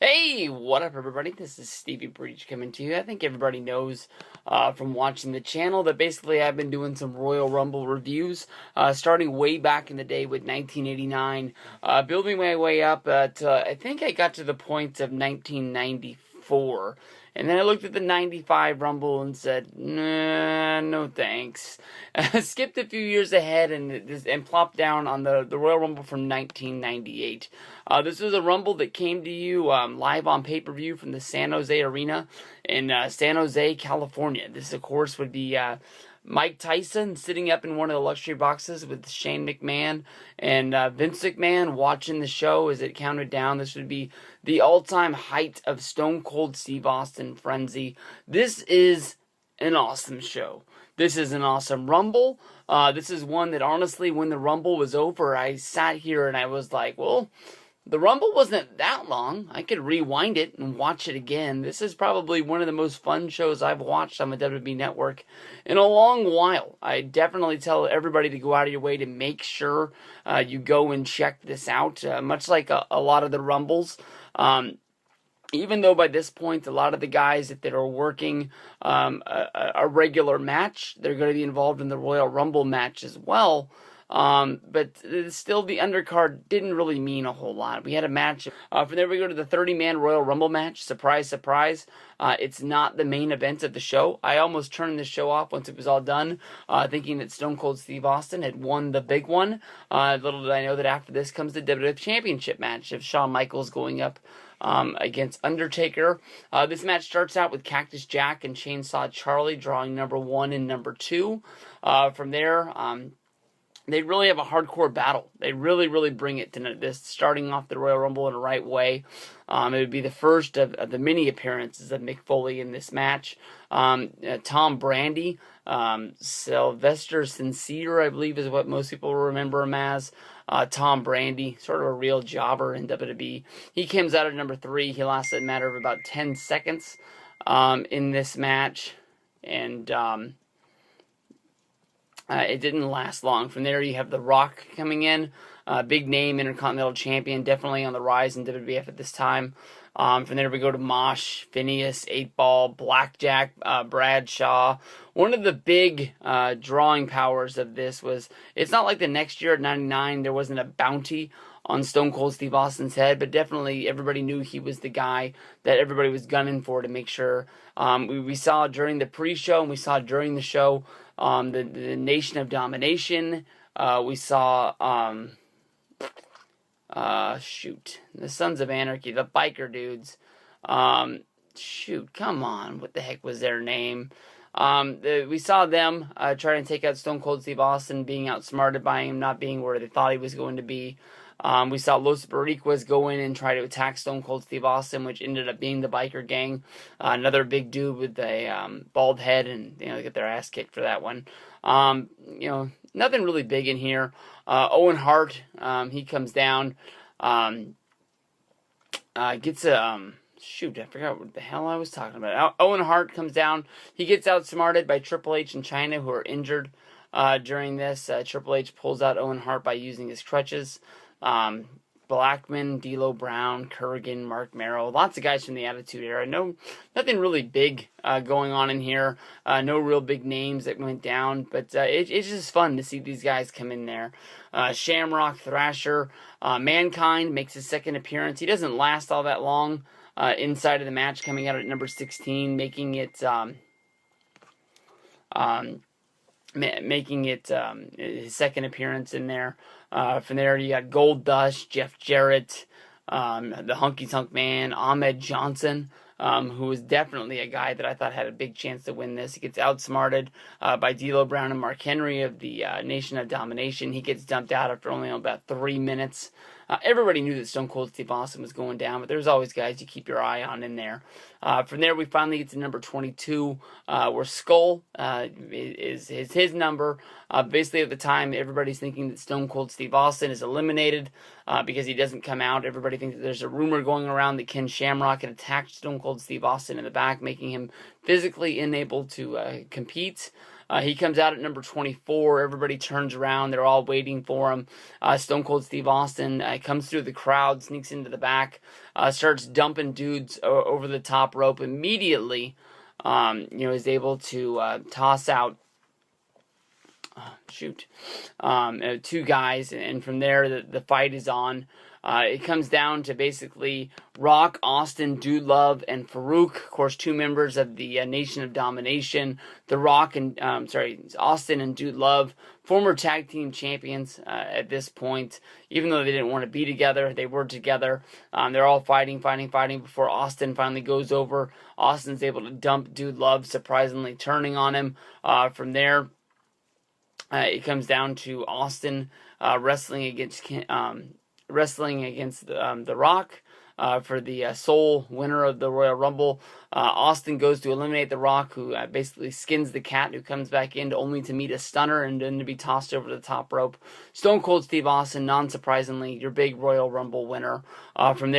Hey, what up everybody? This is Stevie Breach coming to you. I think everybody knows from watching the channel that basically I've been doing some Royal Rumble reviews starting way back in the day with 1989, building my way up at, I think I got to the point of 1994. And then I looked at the 95 Rumble and said, nah, no thanks. Skipped a few years ahead and plopped down on the Royal Rumble from 1998. This was a Rumble that came to you live on pay-per-view from the San Jose Arena in San Jose, California. This, of course, would be Mike Tyson sitting up in one of the luxury boxes with Shane McMahon and Vince McMahon watching the show as it counted down. This would be the all-time height of Stone Cold Steve Austin frenzy. This is an awesome show. This is an awesome Rumble. This is one that, honestly, when the Rumble was over, I sat here and I was like, well, the Rumble wasn't that long. I could rewind it and watch it again. This is probably one of the most fun shows I've watched on the WWE Network in a long while. I definitely tell everybody to go out of your way to make sure you go and check this out. Much like a lot of the Rumbles, even though by this point, a lot of the guys that are working a regular match, they're going to be involved in the Royal Rumble match as well. But still, the undercard didn't really mean a whole lot. We had a match. From there, we go to the 30-man Royal Rumble match. Surprise, surprise. It's not the main event of the show. I almost turned the show off once it was all done, thinking that Stone Cold Steve Austin had won the big one. Little did I know that after this comes the WWF Championship match of Shawn Michaels going up against Undertaker. This match starts out with Cactus Jack and Chainsaw Charlie drawing number 1 and number 2. From there, they really have a hardcore battle. They really bring it to this, starting off the Royal Rumble in the right way. It would be the first of the many appearances of Mick Foley in this match. Tom Brady, Sylvester Sincere, I believe is what most people remember him as. Tom Brady, sort of a real jobber in WWE. He comes out at number 3. He lasts a matter of about 10 seconds in this match. And it didn't last long. From there, you have The Rock coming in. Big name, Intercontinental Champion, definitely on the rise in WWF at this time. From there, we go to Mosh, Phineas, 8-Ball, Blackjack, Bradshaw. One of the big drawing powers of this was, it's not like the next year at 99, there wasn't a bounty on Stone Cold Steve Austin's head, but definitely everybody knew he was the guy that everybody was gunning for to make sure. We saw during the pre-show and we saw during the show the Nation of Domination. We saw the Sons of Anarchy, the biker dudes. Come on, what the heck was their name? We saw them trying to take out Stone Cold Steve Austin, being outsmarted by him, not being where they thought he was going to be. We saw Los Boricuas go in and try to attack Stone Cold Steve Austin, which ended up being the biker gang. Another big dude with a bald head, and they get their ass kicked for that one. Nothing really big in here. Owen Hart, he comes down, gets a I forgot what the hell I was talking about. Owen Hart comes down. He gets outsmarted by Triple H and Chyna, who are injured during this. Triple H pulls out Owen Hart by using his crutches. Blackman, D'Lo Brown, Kurgan, Mark Merrill, lots of guys from the Attitude Era. Nothing really big going on in here. No real big names that went down, but it's just fun to see these guys come in there. Shamrock, Thrasher, Mankind makes his second appearance. He doesn't last all that long inside of the match, coming out at number 16, making it his second appearance in there. From there, you got Gold Dust, Jeff Jarrett, the Hunky Tunk Man, Ahmed Johnson, who was definitely a guy that I thought had a big chance to win this. He gets outsmarted by D'Lo Brown and Mark Henry of the Nation of Domination. He gets dumped out after only about 3 minutes. Everybody knew that Stone Cold Steve Austin was going down, but there's always guys you keep your eye on in there. From there, we finally get to number 22, where Skull is his number. Basically, at the time, everybody's thinking that Stone Cold Steve Austin is eliminated because he doesn't come out. Everybody thinks that there's a rumor going around that Ken Shamrock had attacked Stone Cold Steve Austin in the back, making him physically unable to compete. He comes out at number 24. Everybody turns around. They're all waiting for him. Stone Cold Steve Austin comes through the crowd, sneaks into the back, starts dumping dudes over the top rope immediately. Is able to toss out two guys, and from there the fight is on. It comes down to basically Rock, Austin, Dude Love, and Farouk. Of course, two members of the Nation of Domination. The Rock and Austin and Dude Love, former tag team champions at this point. Even though they didn't want to be together, they were together. They're all fighting before Austin finally goes over. Austin's able to dump Dude Love, surprisingly turning on him. From there, it comes down to Austin wrestling against The Rock for the sole winner of the Royal Rumble. Austin goes to eliminate The Rock, who basically skins the cat, who comes back in only to meet a stunner and then to be tossed over the top rope. Stone Cold Steve Austin, non-surprisingly, your big Royal Rumble winner. From there,